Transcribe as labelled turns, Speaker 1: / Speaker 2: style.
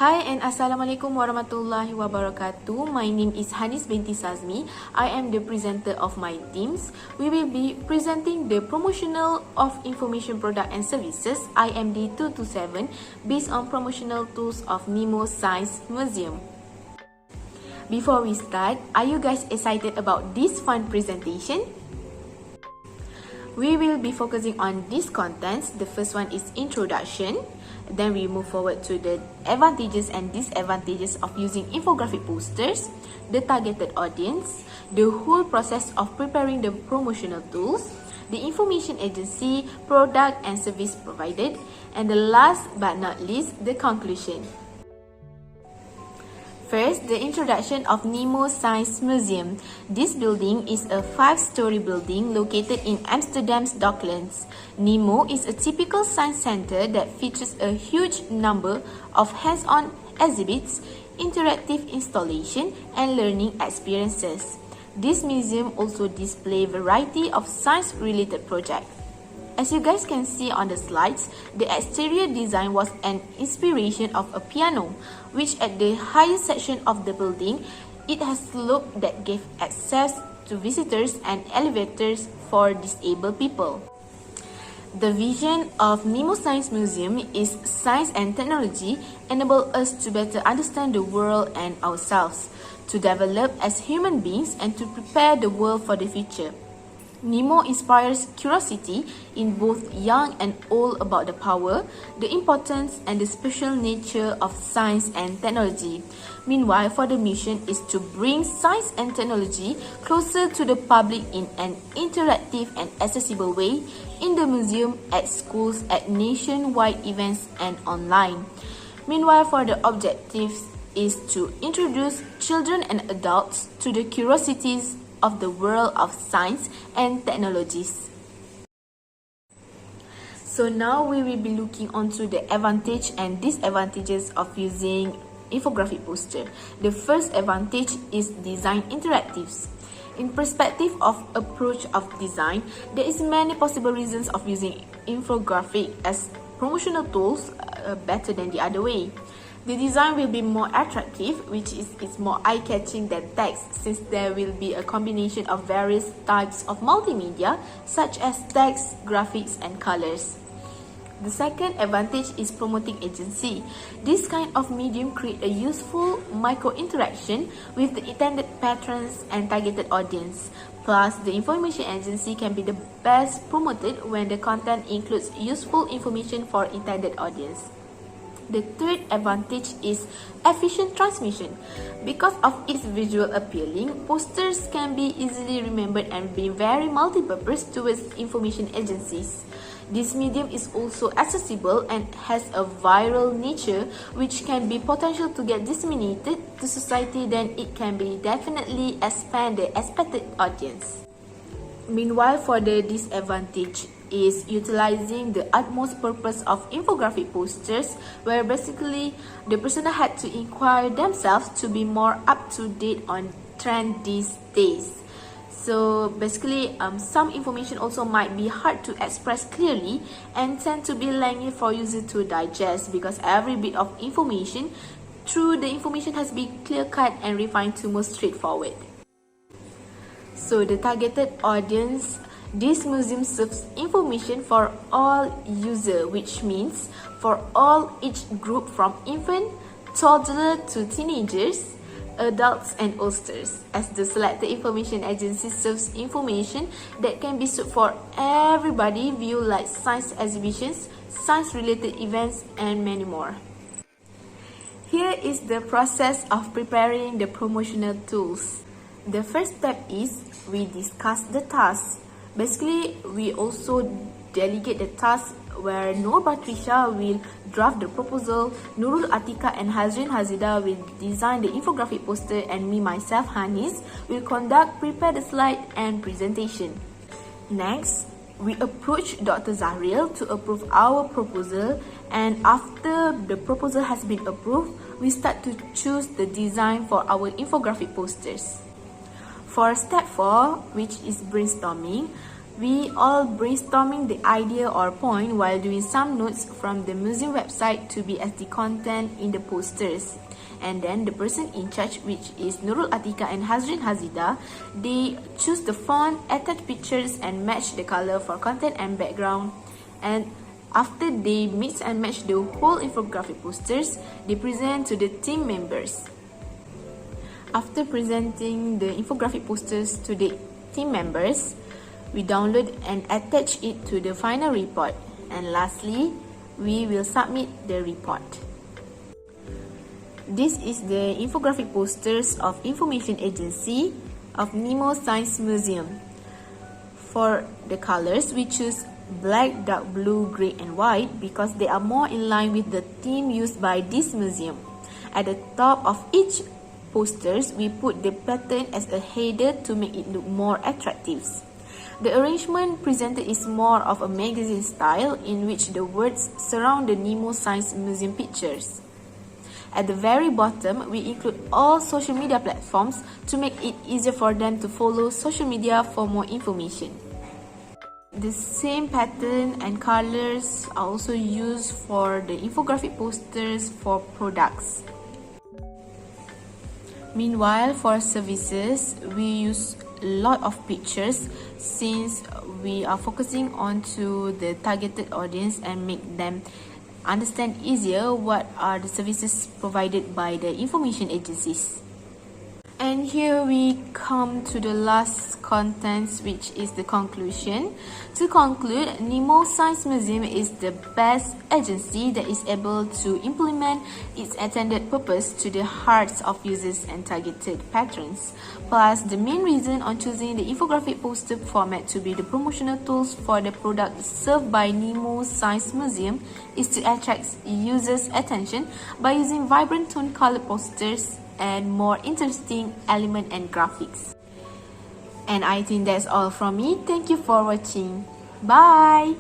Speaker 1: Hi and Assalamualaikum warahmatullahi wabarakatuh. My name is Hanis binti Sazmi. I am the presenter of my teams. We will be presenting the Promotional of Information Product and Services IMD227 based on promotional tools of Nemo Science Museum. Before we start, are you guys excited about this fun presentation? We will be focusing on these contents. The first one is introduction. Then we move forward to the advantages and disadvantages of using infographic posters, the targeted audience, the whole process of preparing the promotional tools, the information agency, product and service provided, and the last but not least, the conclusion. First, the introduction of Nemo Science Museum. This building is a 5-story building located in Amsterdam's Docklands. Nemo is a typical science center that features a huge number of hands-on exhibits, interactive installation, and learning experiences. This museum also displays a variety of science-related projects. As you guys can see on the slides, the exterior design was an inspiration of a piano, which at the highest section of the building, it has slope that gave access to visitors and elevators for disabled people. The vision of Nemo Science Museum is science and technology enable us to better understand the world and ourselves, to develop as human beings and to prepare the world for the future. Nemo inspires curiosity in both young and old about the power, the importance, and the special nature of science and technology. Meanwhile, for the mission is to bring science and technology closer to the public in an interactive and accessible way in the museum, at schools, at nationwide events, and online. Meanwhile, for the objectives is to introduce children and adults to the curiosities of the world of science and technologies. So now we will be looking onto the advantage and disadvantages of using infographic poster. The first advantage is design interactives. In perspective of approach of design, there is many possible reasons of using infographic as promotional tools better than the other way. The design will be more attractive, which is more eye-catching than text, since there will be a combination of various types of multimedia such as text, graphics, and colors. The second advantage is promoting agency. This kind of medium creates a useful micro-interaction with the intended patrons and targeted audience. Plus, the information agency can be the best promoted when the content includes useful information for intended audience. The third advantage is efficient transmission. Because of its visual appealing, posters can be easily remembered and be very multi-purpose towards information agencies. This medium is also accessible and has a viral nature which can be potential to get disseminated to society, then it can be definitely expand the expected audience. Meanwhile, for the disadvantage is utilizing the utmost purpose of infographic posters, where basically the persona had to inquire themselves to be more up to date on trend these days. So basically, some information also might be hard to express clearly and tend to be lengthy for user to digest, because every bit of information through the information has been clear-cut and refined to more straightforward. So the targeted audience, this museum serves information for all users, which means for all age group from infant, toddler to teenagers, adults and oldsters, as the selected information agency serves information that can be suited for everybody view, like science exhibitions, science related events, and many more. Here is the process of preparing the promotional tools. The first step is we discuss the task. Basically, we also delegate the task where Nur Patricia will draft the proposal, Nurul Atika and Hazrin Hazida will design the infographic poster, and me myself, Hanis, will prepare the slide and presentation. Next, we approach Dr. Zahril to approve our proposal, and after the proposal has been approved, we start to choose the design for our infographic posters. For step 4, which is brainstorming, We all brainstorming the idea or point while doing some notes from the museum website to be as the content in the posters. And then the person in charge, which is Nurul Atika and Hazrin Hazida, they choose the font, attach pictures and match the color for content and background. And after they mix and match the whole infographic posters, they present to the team members. After presenting the infographic posters to the team members, we download and attach it to the final report. And lastly, we will submit the report. This is the infographic posters of Information Agency of Nemo Science Museum. For the colors, we choose black, dark blue, grey and white because they are more in line with the theme used by this museum. At the top of each posters, we put the pattern as a header to make it look more attractive. The arrangement presented is more of a magazine style in which the words surround the Nemo Science Museum pictures. At the very bottom, we include all social media platforms to make it easier for them to follow social media for more information. The same pattern and colors are also used for the infographic posters for products. Meanwhile, for services, we use a lot of pictures since we are focusing on to the targeted audience and make them understand easier what are the services provided by the information agencies. And here we come to the last contents, which is the conclusion. To conclude, Nemo Science Museum is the best agency that is able to implement its intended purpose to the hearts of users and targeted patrons. Plus, the main reason on choosing the infographic poster format to be the promotional tools for the product served by Nemo Science Museum is to attract users' attention by using vibrant tone-colored posters and more interesting element and graphics. And I think that's all from me. Thank you for watching. Bye!